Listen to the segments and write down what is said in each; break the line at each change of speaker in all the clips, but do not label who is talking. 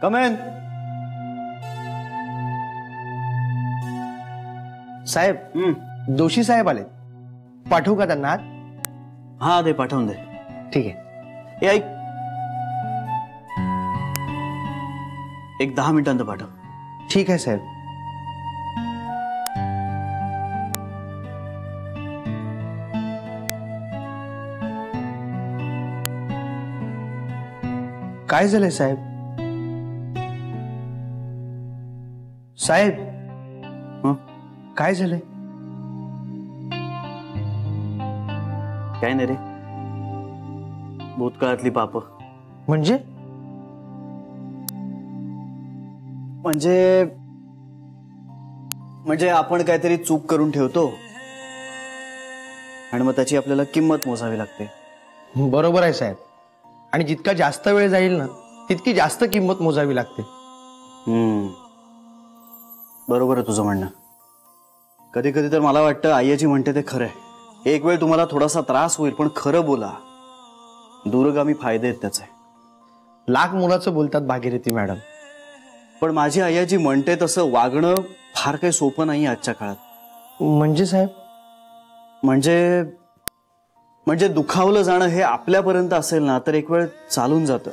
कम in.
साहेब, दोशी साहेब आले. पाठवू का त्यांना आत?
हा दे, पाठवून दे.
ठीक आहे.
ऐक, एक 10 मिनिटांत पाठव.
ठीक आहे साहेब. काय झालंय साहेब? साहेब, काय झालंय?
काय नाही रे, भूतकाळातली पाप.
म्हणजे
म्हणजे आपण काहीतरी चूक करून ठेवतो आणि मग त्याची आपल्याला किंमत मोजावी लागते.
बरोबर आहे साहेब. आणि जितका जास्त वेळ जाईल ना, तितकी जास्त किंमत मोजावी लागते.
बरोबर आहे तुझं म्हणणं. कधी कधी तर मला वाटतं आईजी म्हणते ते खरं आहे. एक वेळ तुम्हाला थोडासा त्रास होईल, पण खरं बोला, दूरगामी फायदे आहेत त्याचे.
लाख मुलाचं बोलतात भागीरथी मॅडम.
पण माझी आईजी म्हणते तसं वागणं फार काही सोपं नाही आजच्या काळात.
म्हणजे साहेब?
म्हणजे दुखावलं जाणं हे आपल्यापर्यंत असेल ना तर एक वेळ चालून जातं.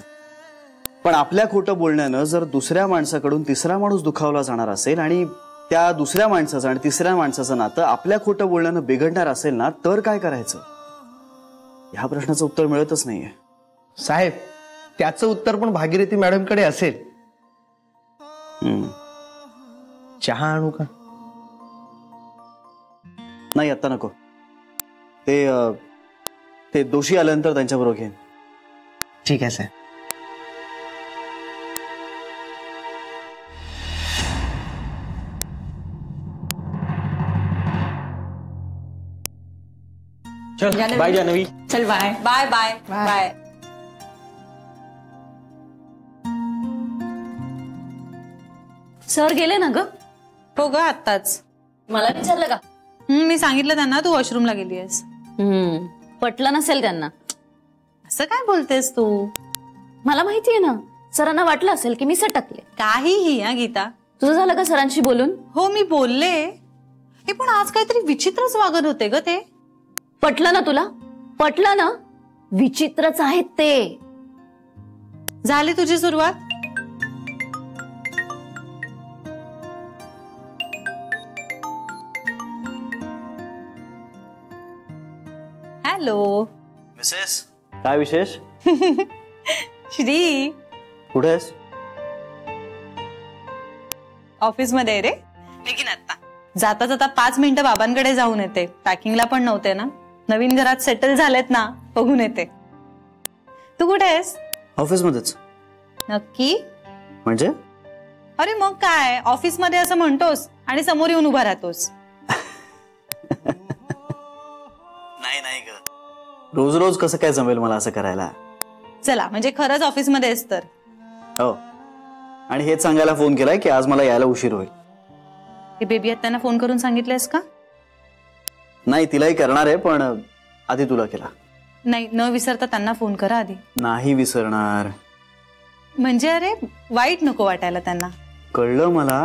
पण आपल्या खोटं बोलण्यानं जर दुसऱ्या माणसाकडून तिसरा माणूस दुखावला जाणार असेल आणि त्या दुसऱ्या माणसाचं आणि तिसऱ्या माणसाचं नातं आपल्या खोटं बोलण्यानं बिघडणार असेल ना, तर काय करायचं? ह्या प्रश्नाचं उत्तर मिळतच नाहीये
साहेब. त्याचं उत्तर पण भागीरथी मॅडमकडे असेल. चहा आणू का?
नाही, आता नको. ते दोषी आल्यानंतर त्यांच्याबरोबर घेईन.
ठीक आहे साहेब. चल बाय जानवी.
चल bye bye bye bye.
Sir गेले ना ग?
हो ग, आत्ताच.
मला विचारलं का?
मी सांगितलं त्यांना तू वॉशरूमला गेली आहेस.
पटलं नसेल त्यांना.
असं काय बोलतेस तू?
मला माहितीये ना, सरांना वाटलं असेल की मी सटकले.
काहीही. हा गीता,
तुझं झालं का सरांशी बोलून?
हो, मी बोलले. हे पण आज काहीतरी विचित्रच वागत होते ग ते.
पटलं ना तुला? पटलं ना? विचित्रच आहेत ते.
झाली तुझी सुरुवात. हॅलो
मिसेस, काय विशेष?
श्री,
कुठे आहेस?
ऑफिस मध्ये आहे रे. निघीन आता. जाता जाता 5 मिनिटं बाबांकडे जाऊन येते. पॅकिंगला पण नव्हते ना, नवीन घरात सेटल झालेत ना, बघून येते. तू कुठे आहेस?
ऑफिस मध्येच.
नक्की?
म्हणजे?
अरे मग काय, ऑफिस मध्ये असं म्हणतोस आणि समोर येऊन उभा राहतोस.
नाही ग, रोज रोज कसं काय जमेल मला असं करायला.
चला, म्हणजे खरंच ऑफिस मध्ये आहेस तर.
हो, आणि हेच सांगायला फोन केलाय की आज मला यायला उशीर होईल.
हे बेबी आहेत त्यांना फोन करून सांगितलंयस का?
नाही, तिलाही करणार आहे, पण आधी तुला केला.
नाही, न विसरता त्यांना फोन करा आधी.
नाही विसरणार.
म्हणजे अरे वाईट नको वाटायला त्यांना.
कळलं मला.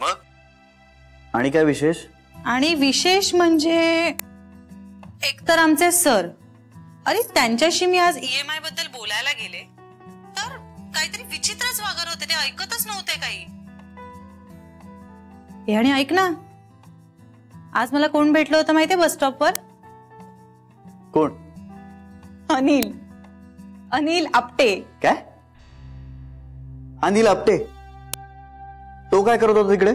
मग आणि काय विशेष?
आणि विशेष म्हणजे एकतर आमचे सर, अरे त्यांच्याशी मी आज EMI बद्दल बोलायला गेले तर काहीतरी विचित्रच वागत होते. ते ऐकतच नव्हते काही. आणि ऐक ना, आज मला कोण भेटलं होतं माहितीये बस स्टॉपवर?
कोण?
अनिल आपटे.
काय? अनिल आपटे? तो काय करत होता तिकडे?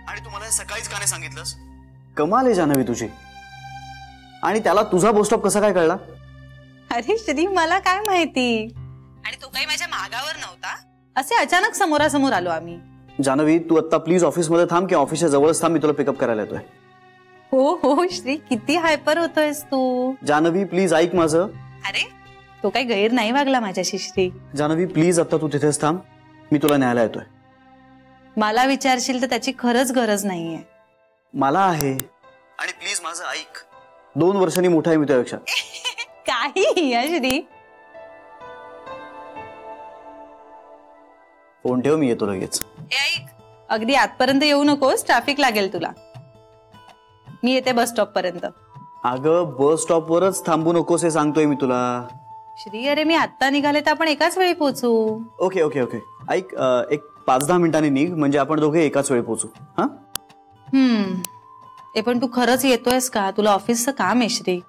आणि तुम्हाला सकाळीच का नाही सांगितलंस? कमाल आहे जानवी तुझी. आणि त्याला तुझा बस स्टॉप कसा काय कळला?
अरे श्री, मला काय माहिती. आणि तो काही माझ्या मागावर नव्हता. असे अचानक समोरासमोर आलो आम्ही.
जानवी, तू आता प्लीज ऑफिस मध्ये थांब की ऑफिसच्या जवळच थांब. मी तुला पिकअप करायला येतोय.
हो श्री, किती हायपर होतोयस तू.
जानवी प्लीज ऐक माझं.
अरे तो काही गैर नाही वागला माझ्याशी श्री.
जानवी प्लीज आता तू तिथेच थांब. मी तुला न्यायला येतोय.
मला विचारशील तर त्याची खरंच गरज नाहीये.
मला आहे. आणि प्लीज माझं ऐक. 2 वर्षांनी मोठा आहे मी त्यापेक्षा.
काही श्री.
फोन ठेव, मी येतो लगेच.
ऐक, अगदी आतपर्यंत येऊ नकोस, ट्रॅफिक लागेल तुला. मी येते बस स्टॉप पर्यंत.
अगं बस स्टॉपवरच थांबू नकोस हे सांगतोय मी तुला.
श्री, अरे मी आत्ता निघाले तर आपण एकाच वेळी पोहोचू.
ओके ओके ओके, ऐक, एक 5-10 मिनिटांनी निघ, म्हणजे आपण दोघे एकाच वेळी पोहोचू. हा
पण तू खरंच येतोयस का? तुला ऑफिसचं काम आहे श्री.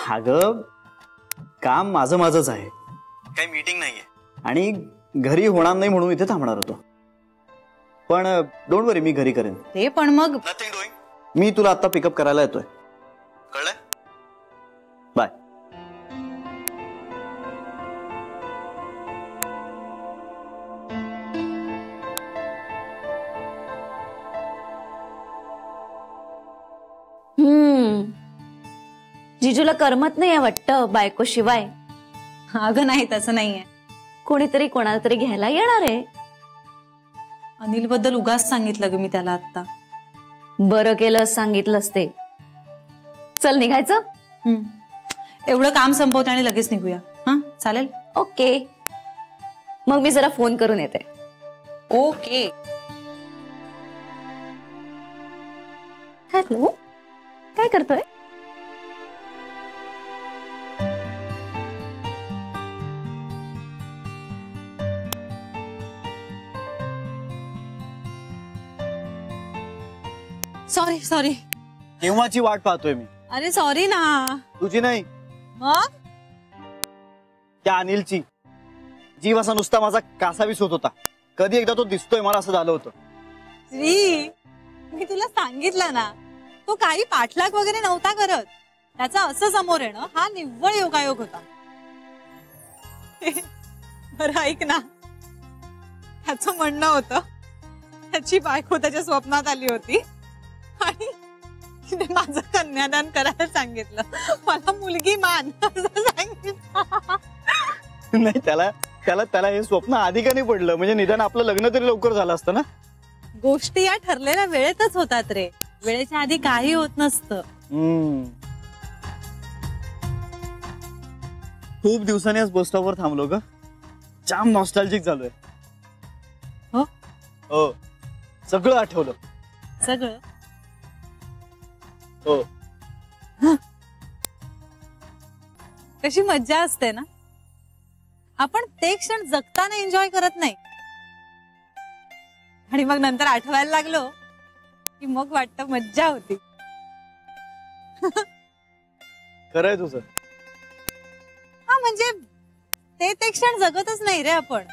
अगं काम माझंच आहे, काही मीटिंग नाहीये आणि घरी होणार नाही म्हणून इथे थांबणार होतो. पण डोंट वरी, मी घरी करेन
ते. पण मग
नथिंग डुईंग, मी तुला आता पिकअप करायला येतोय, कळलंय? बाय.
जिजूला करमत नाही वाटतं बायको शिवाय.
अगं नाही, तसं नाहीये.
कोणीतरी कोणाला तरी घ्यायला येणार आहे.
अनिल बद्दल उगाच सांगितलं ग मी त्याला आता.
बरं केलं सांगितलंस ते. चल निघायचं.
एवढं काम संपवते आणि लगेच निघूया. हा चालेल.
ओके, मग मी जरा फोन करून येते.
ओके.
हॅलो, काय करतोय?
Sorry sorry.
केव्हाची वाट पाहतोय मी.
अरे सॉरी ना.
तुझी नाही,
मग
त्या अनिलची. जीव असा नुसता माझा कासावीस होत होता. कधी एकदा तो दिसतोय मला असं झालं होतं.
श्री, मी तुला सांगितलं ना, तो काही पाठलाग वगैरे नव्हता करत. त्याचा असं समोर येणं हा निव्वळ योगायोग होता. बरं ऐक ना, त्याचं म्हणणं होतं त्याची बायको त्याच्या स्वप्नात आली होती आणि तिने माझं कन्यादान करायला सांगितलं. मला मुलगी मान असं सांगितलं.
नाही, त्याला हे स्वप्न आधी का नाही पडलं? म्हणजे निदान आपलं लग्न तरी लवकर झालं असतं ना.
गोष्टी या ठरलेल्या वेळेतच होतात रे, वेळेच्या आधी काही होत नसतं.
खूप दिवसांनी आज बस स्टॉपवर थांबलो ग. जाम नॉस्टॅल्जिक झालोय.
हो
हो, सगळं आठवलं.
सगळं.
हो.
कशी मज्जा असते ना. आपण ते क्षण जगताना एन्जॉय करत नाही आणि मग नंतर आठवायला लागलो की मग वाटतं मज्जा होती.
खरंय तुझं.
हा म्हणजे ते क्षण जगतच नाही रे आपण.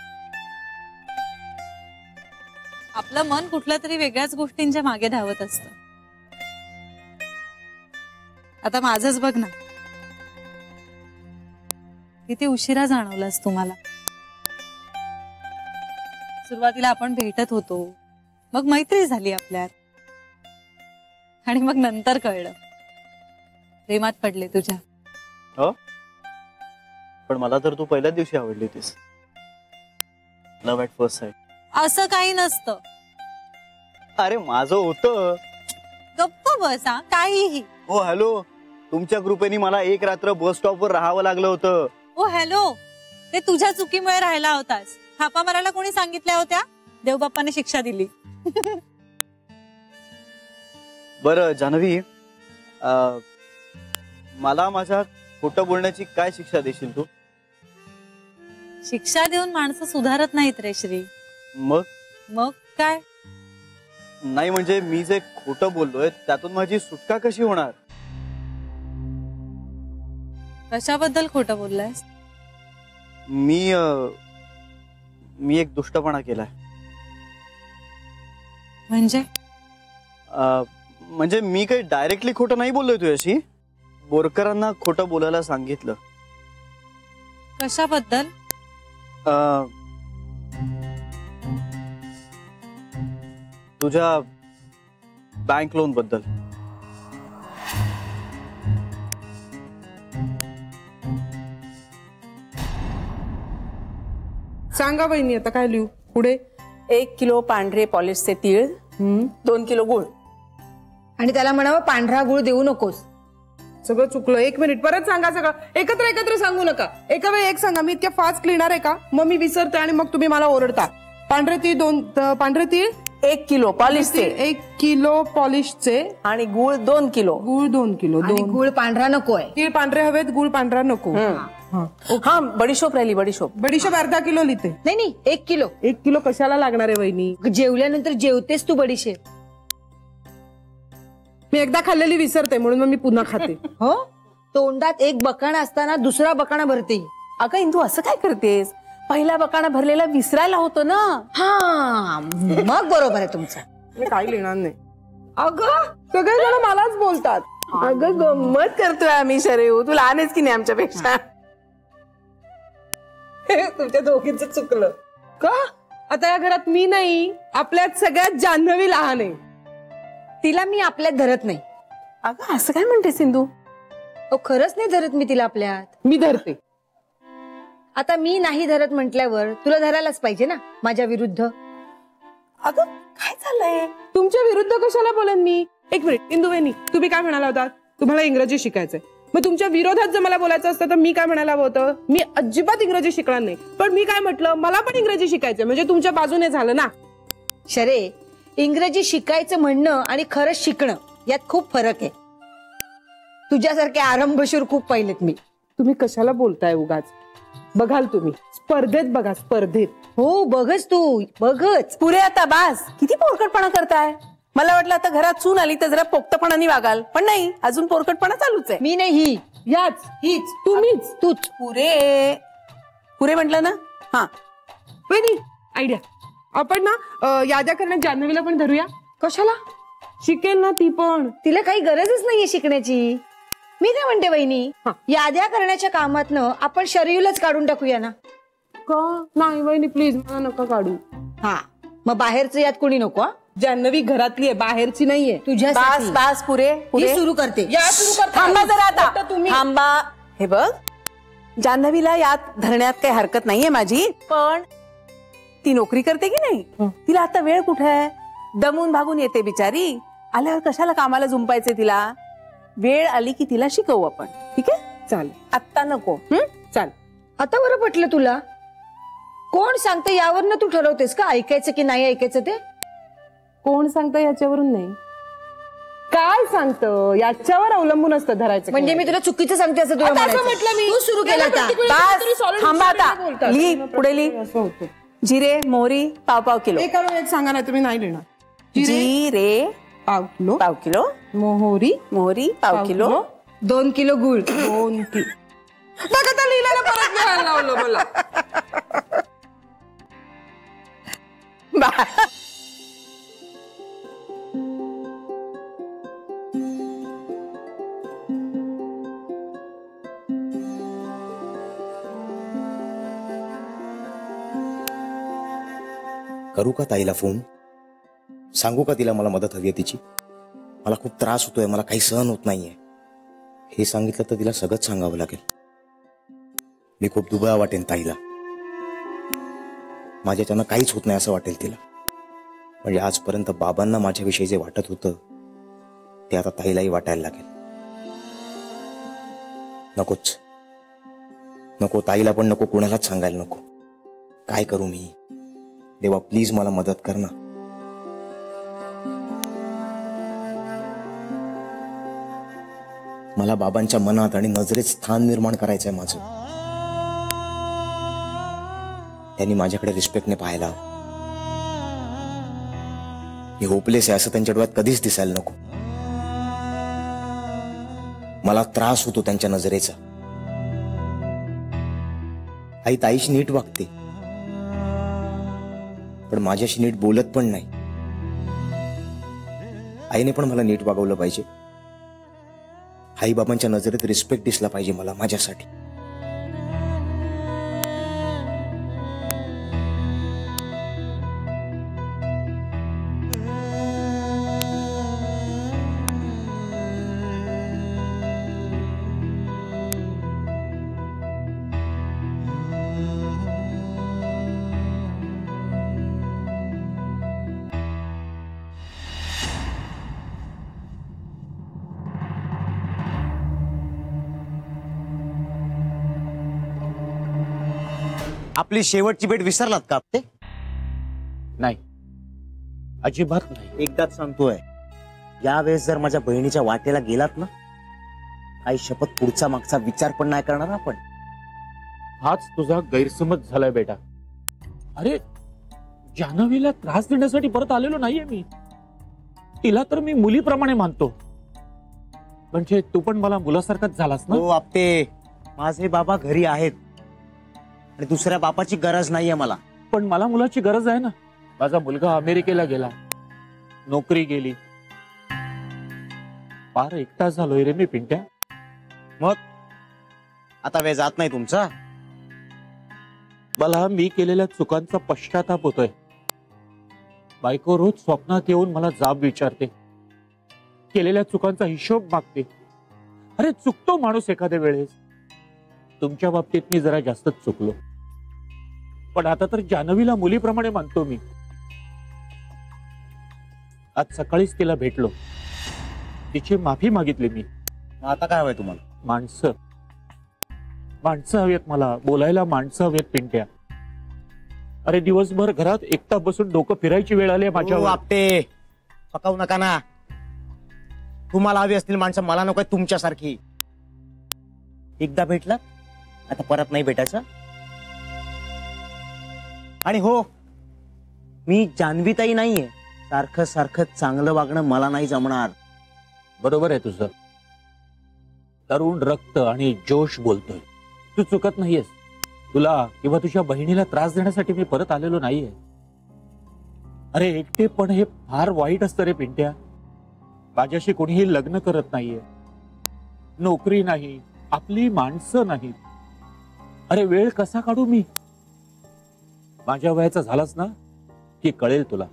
आपलं मन कुठल्या तरी वेगळ्याच गोष्टींच्या मागे धावत असतं. आता माझंच बघ ना, किती उशिरा जाणवलास तुम्हाला. सुरुवातीला आपण भेटत होतो, मग मैत्री झाली आपल्यात आणि मग नंतर कळलं प्रेमात पडले तुझ्या.
हो, पण मला तर तू पहिल्याच दिवशी आवडली होतीस. Love at first sight.
असं काही नसतं.
अरे माझं होतं.
गप्प बसा. काहीही.
हो हॅलो, तुमच्या कृपेने मला एक रात्र बस स्टॉपवर राहावं लागलं होतं.
ओ हॅलो, ते तुझ्या चुकीमुळे राहिला होतास. थापा मारायला कोणी सांगितल्या होत्या? देवबाप्पाने शिक्षा दिली.
बरं जान्हवी, मला माझ्या खोटं बोलण्याची काय शिक्षा देशील तू?
शिक्षा देऊन माणसं सुधारत नाहीत रे श्री.
मग
काय?
नाही म्हणजे मी जे खोटं बोललोय त्यातून माझी सुटका कशी होणार?
कशाबद्दल खोटं बोललायस?
मी एक दुष्टपणा केलाय. म्हणजे मी काही डायरेक्टली खोटं नाही बोललोय तुझ्याशी. बोरकरांना खोटं बोलायला सांगितलं.
कशाबद्दल?
तुझ्या बँक लोन बद्दल.
सांगा बहिणी, आता काय लिहू पुढे?
1 किलो पांढरे पॉलिशचे तीळ, 2 किलो गुळ.
आणि त्याला म्हणावं पांढरा गुळ देऊ नकोस.
सगळं चुकलं. 1 मिनिट, परत सांगा. सगळं एकत्र सांगू नका. एका वेळी एक सांगा. मी इतक्या फास्ट लिहिणार आहे का? मग मी विसरते आणि मग तुम्ही मला ओरडता. पांढरे तीळ पांढरे तीळ
1 किलो पॉलिशचे
1 किलो पॉलिशचे
आणि गूळ 2 किलो.
गुळ 2 किलो.
आणि गुळ पांढरा नकोय.
तीळ पांढरे हवेत, गुळ पांढरा नको.
हा बडीशोप राहिली बडीशोप.
बडीशोप अर्धा किलो लिहिते.
नाही 1 किलो.
1 किलो कशाला लागणार आहे वहिनी?
जेवल्यानंतर जेवतेस तू बडीशेप.
मी एकदा खाल्लेली विसरते म्हणून मग मी पुन्हा खाते.
हो, तोंडात एक बकाणा असताना दुसरा बकाणा भरते.
अगं इंदू असं काय करतेस? पहिला बकाणा भरलेला विसरायला होतो ना.
हा मग बरोबर आहे तुमचं.
मी काही लिहिणार नाही.
अगं
सगळेजण मलाच बोलतात.
अगं गंमत करतोय आम्ही शरेऊ. तू लहान आहेस की नाही आमच्यापेक्षा.
तुमच्या दोघींच चुकलं का? आता या घरात मी नाही, आपल्यात सगळ्यात जान्हवी लहान आहे.
तिला मी आपल्यात धरत नाही.
अगं असं काय म्हणते सिंधू?
खरंच नाही धरत मी तिला आपल्यात.
मी धरते.
आता मी नाही धरत म्हटल्यावर तुला धरायलाच पाहिजे ना माझ्या विरुद्ध.
अगं काय चाललंय?
तुमच्या विरुद्ध कशाला बोलेन मी? एक मिनिट इंदुवेनी, तुम्ही काय म्हणाला होता? तुम्हाला इंग्रजी शिकायचंय. मग तुमच्या विरोधात जर मला बोलायचं असतं तर मी काय म्हणायला हवं होतं? मी अजिबात इंग्रजी शिकणार नाही. पण मी काय म्हटलं, मला पण इंग्रजी शिकायचंय. म्हणजे तुमच्या बाजूने झालं ना.
शरे, इंग्रजी शिकायचं म्हणणं आणि खरंच शिकणं यात खूप फरक आहे. तुझ्यासारखे आरंभशूर खूप पाहिलेत मी.
तुम्ही कशाला बोलताय उगाच? बघाल तुम्ही स्पर्धेत बघा, स्पर्धेत.
हो बघच तू बघच.
पुरे आता बास. किती पोरकटपणा करताय? मला वाटलं आता घरात सून आली तर जरा पोक्तपणाने वागाल, पण नाही, अजून पोरकटपणा चालूच आहे.
मी नाही, ही
याच
हीच
तुम्हीच.
तूच.
पुरे पुरे म्हटलं ना. हा
वहिनी आयडिया. आपण ना याद्या करण्यात जान्हवीला पण धरूया.
कशाला?
शिकेल ना ती पण.
तिला काही गरजच नाहीये शिकण्याची. मी काय म्हणते वहिनी, याद्या करण्याच्या कामातनं आपण शरीरलाच काढून टाकूया ना.
का नाही वहिनी, प्लीज मला नका काढू.
हा मग बाहेरचं यात कोणी नको.
जान्हवी घरातली आहे, बाहेरची नाहीये.
तुझ्या
बास बास पुरे पुरे
सुरू करते.
या सुरू कर.
थांबा जरा आता.
फक्त तुम्ही.
थांबा. हे बघ, जान्हवीला यात धरण्यात काही हरकत नाहीये माझी, पण ती नोकरी करते की नाही, तिला आता वेळ कुठे आहे? दमून भागून येते बिचारी. आल्यावर कशाला कामाला जुंपायचे तिला? वेळ आली की तिला शिकवू आपण. ठीक आहे,
चालेल.
आत्ता नको.
चाल.
आता बरं पटलं तुला? कोण सांगतं यावरनं तू ठरवतेस का ऐकायचं की नाही ऐकायचं ते?
कोण सांगतं याच्यावरून नाही, काय सांगतं याच्यावर अवलंबून असतं धरायचं.
म्हणजे मी तुला चुकीचं सांगते असं तुला म्हटलं मी. तू सुरू केलं आता.
बास, थांबा आता. लिही पुढे लिही.
असं होतं.
जिरे मोहरी पाव किलो.
एकावर एक सांगा ना, तुम्ही नाही लिहिणार.
जिरे
पाव किलो.
मोहरी पाव किलो.
2 किलो गुळ.
2 किलो. बघा तर लिहिलेलं परत लिहायला लावलं मला.
करू का ताईला फोन? सांगू का तिला मला मदत हवी आहे तिची? मला खूप त्रास होतोय, मला काही सहन होत नाहीये. हे सांगितलं तर तिला सगळंच सांगावं लागेल. मी खूप दुबळा वाटेन ताईला. माझ्याच्यानं काहीच होत नाही असं वाटेल तिला. म्हणजे आजपर्यंत बाबांना माझ्याविषयी जे वाटत होतं ते आता ताईलाही वाटायला लागेल. नकोच, नको ताईला पण नको, कुणालाच सांगायला नको. काय करू मी? देवा प्लीज मला मदत कर ना. मला बाबांच्या मनात आणि नजरेत स्थान निर्माण करायचंय माझं. त्यांनी माझ्याकडे रिस्पेक्टने पाहायला. मी होपलेस आहे असं त्यांच्या डोळ्यात कधीच दिसायला नको. मला त्रास होतो त्यांच्या नजरेचा. आई ताईशी नीट वागते, पण माझ्याशी नीट बोलत पण नाही. आईने पण मला नीट वागवलं पाहिजे. आई बाबांच्या नजरेत रिस्पेक्ट दिसला पाहिजे मला माझ्यासाठी.
आपली शेवटची भेट विसरलात का ते? नाही, अजिबात नाही.
एकदाच सांगतोय, यावेळेस जर माझ्या बहिणीच्या वाटेला गेलात ना, काही शपथ पुढचा मागचा विचार पण नाही करणार आपण.
हाच तुझा गैरसमज झालाय बेटा. अरे जान्हवीला त्रास देण्यासाठी परत आलेलो नाहीये मी. तिला तर मी मुलीप्रमाणे मानतो. म्हणजे तू पण मला मुलासारखाच झालास ना.
हो आपटे, माझे बाबा घरी आहेत आणि दुसऱ्या बापाची गरज नाहीये मला.
पण मला मुलाची गरज आहे ना. माझा मुलगा अमेरिकेला गेला, नोकरी गेली, फार एकटा झालोय रे मी पिंट्या.
मग आता वेळ जात नाही तुमचा.
मला मी केलेल्या चुकांचा पश्चाताप होतोय. बायको रोज स्वप्नात येऊन मला जाब विचारते, केलेल्या चुकांचा हिशोब मागते. अरे चुकतो माणूस एखाद्या वेळेस. तुमच्या बाबतीत मी जरा जास्तच चुकलो, पण आता तर जान्हवीला मुलीप्रमाणे मानतो मी. आज सकाळीच तिला भेटलो, तिची माफी मागितली मी.
आता काय हवंय तुम्हाला?
माणसं माणसं हवेत मला, बोलायला माणसं हवेत पिंट्या. अरे दिवसभर घरात एकटा बसून डोकं फिरायची वेळ आली माझ्यावर.
आपटे पकावू नका ना. तुम्हाला हवी असतील माणसं, मला नको तुमच्यासारखी. एकदा भेटला आता परत नाही भेटायचं. आणि हो, मी जान्हवीताई नाहीये. सारखं सारखं चांगलं वागणं मला नाही जमणार.
बरोबर आहे तुझं. तरुण रक्त आणि जोश बोलतोय. तू चुकत नाहीयेस. तुला किंवा तुझ्या बहिणीला त्रास देण्यासाठी मी परत आलेलो नाहीये. अरे एकटे पण हे फार वाईट असतं रे पिंट्या. माझ्याशी कोणीही लग्न करत नाहीये, नोकरी नाही, आपली माणसं नाहीत. अरे वेळ कसा काढू मी? माझ्या वयाचा झालास ना की कळेल तुला.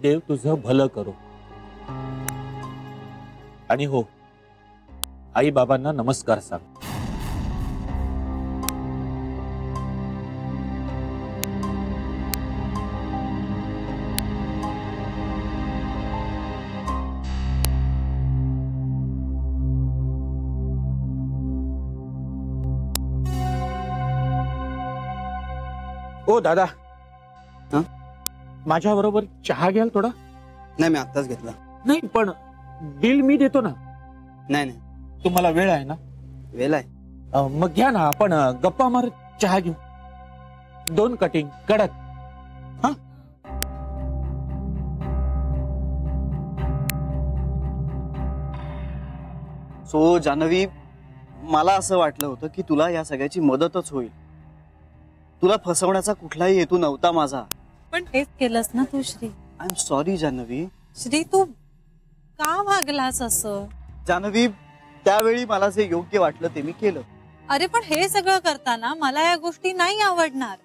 देव तुझं भलं करो. आणि हो, आई बाबांना नमस्कार सांग. ओ दादा, माझ्या बरोबर चहा घ्याल थोडा?
नाही, मी आत्ताच घेतला.
नाही पण बिल मी देतो ना.
नाही नाही,
तुम्हाला वेळ आहे ना?
वेळ आहे.
मग घ्या ना, आपण गप्पा मार चहा घेऊ. 2 कटिंग कडक. हा
सो जान्हवी, मला असं वाटलं होतं की तुला या सगळ्याची मदतच होईल. तुला फसवण्याचा कुठलाही हेतू नव्हता माझा.
पण हेच केलंस ना तू Shree.
I am sorry Janhavi.
Shree तू का वागलास असं?
जान्हवी, त्यावेळी मला जे योग्य वाटलं ते मी केलं.
अरे पण हे सगळं करताना मला या गोष्टी नाही आवडणार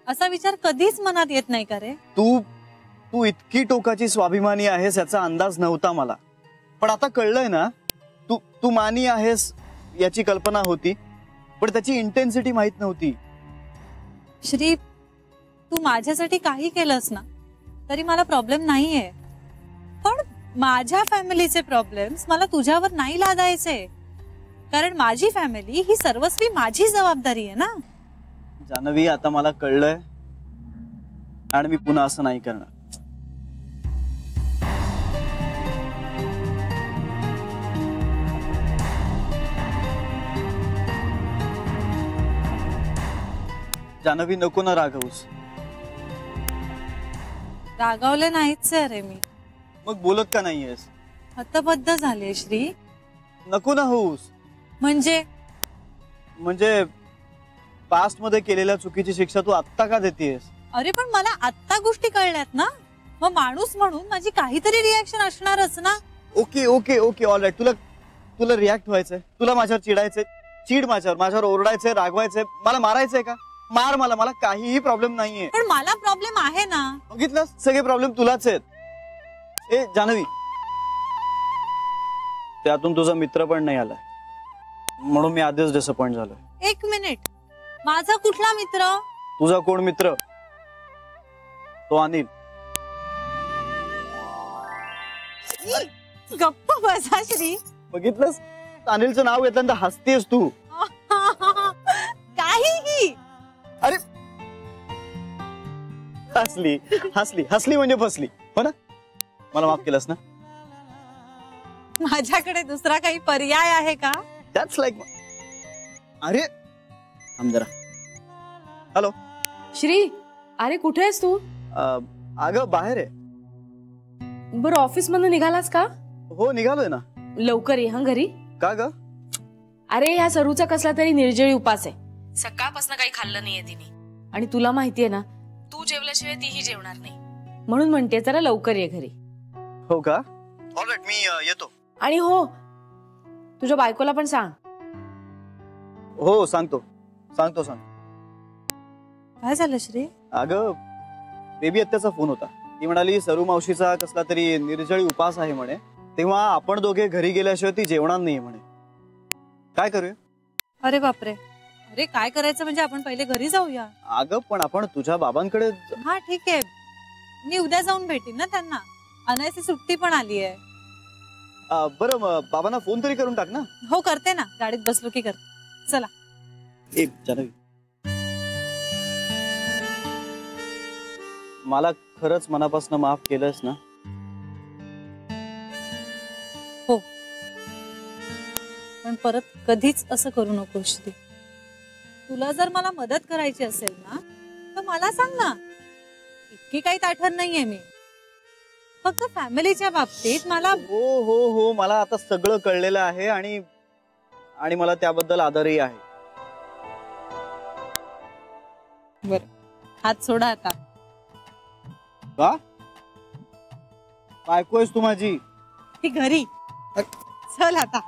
असा विचार कधीच मनात येत नाही का रे?
तू इतकी टोकाची स्वाभिमानी आहेस याचा अंदाज नव्हता मला. पण आता कळलंय ना, तू मानी आहेस याची कल्पना होती, पण त्याची इंटेन्सिटी माहित नव्हती.
श्री, तू माझ्यासाठी काही केलंस ना तरी मला प्रॉब्लेम नाहीये, पण माझ्या फॅमिलीचे प्रॉब्लेम्स मला तुझ्यावर नाही लादायचे. कारण माझी फॅमिली ही सर्वस्वी माझी जबाबदारी आहे ना.
जान्हवी, आता मला कळलंय आणि मी पुन्हा असं नाही करणार. जान्हवी, नको ना रागवूस.
रागावले नाहीच रे मी.
मग बोलत का नाहीयेस?
हतबद्ध झाले श्री.
नको ना होऊस. म्हणजे पास्ट मध्ये केलेल्या चुकीची शिक्षा तू आत्ता का देतेस?
अरे पण मला आत्ता गोष्टी कळल्यात ना, मग माणूस म्हणून माझी काहीतरी रिॲक्शन असणारच ना.
Okay okay okay, all right. तुला रिॲक्ट व्हायचंय, तुला माझ्यावर चिडायचंय, चिड माझ्यावर ओरडायचंय, रागवायचंय, मला मारायचंय का? मार मला काहीही प्रॉब्लेम नाहीये.
पण मला प्रॉब्लेम आहे ना.
बघितलं, सगळे प्रॉब्लेम तुलाच आहेत. ए जान्हवी, त्यातून तुझा मित्र पण नाही आलाय म्हणून मी आधीच डिसअपॉइंट झालोय.
1 मिनिट, माझा कुठला मित्र?
तुझा कोण मित्र? तो अनिल.
गप्प बसा श्री.
बघितलंस, अनिलचं नाव घेतल्यानंतर हसतेस तू.
काहीही.
अरे हसली हसली हसली म्हणजे फसली, हो ना? मला माफ केलंस ना?
माझ्याकडे दुसरा काही पर्याय आहे का?
दॅट्स लाईक, अरे थांब जरा. हॅलो
श्री, अरे कुठे आहेस तू?
अगं बाहेर आहे.
बरं, ऑफिस मधून निघालास का?
हो निघालोय ना.
लवकर ये हा घरी.
का ग?
अरे ह्या सरूचा कसला तरी निर्जळी उपास आहे. सकाळपासून काही खाल्लं नाहीये तिने, आणि तुला माहितीये ना तू जेवल्याशिवाय तीही जेवणार नाही. म्हणून म्हणते जरा लवकर ये घरी.
हो का? ऑलराईट, मी येतो.
आणि हो, तुझ्या बायकोला पण सांग.
हो सांगतो सांगतो सांगतो.
काय झालं श्री?
अगं बेबी आत्याचा फोन होता. ती म्हणाली सरू मावशीचा कसला तरी निर्जळी उपास आहे म्हणे, तेव्हा आपण दोघे घरी गेल्याशिवाय ती जेवणार नाही म्हणे. काय करूया?
अरे बापरे, अरे काय करायचं म्हणजे आपण पहिले घरी जाऊया.
अगं पण आपण तुझ्या बाबांकडे
हा ठीक आहे, मी उद्या जाऊन भेटीन ना त्यांना. अनायची सुट्टी पण आली आहे.
बरं बाबांना फोन तरी करून टाक ना.
हो करते ना, गाडीत बसलो की करते. चला.
एक जान्हवी, मला खरंच मनापासून माफ केलंस ना?
हो, पण परत कधीच असं करू नको श्री. तुला जर मला मदत करायची असेल ना तर मला सांग ना. इतकी काही ताठर नाहीये मी. फक्त फॅमिलीच्या बाबतीत मला.
हो हो हो, मला आता सगळं कळलेलं आहे आणि मला त्याबद्दल आदरही आहे.
बरं, हात सोडा आता.
का? बायको आहेस तू माझी.
ती घरी. चल आता.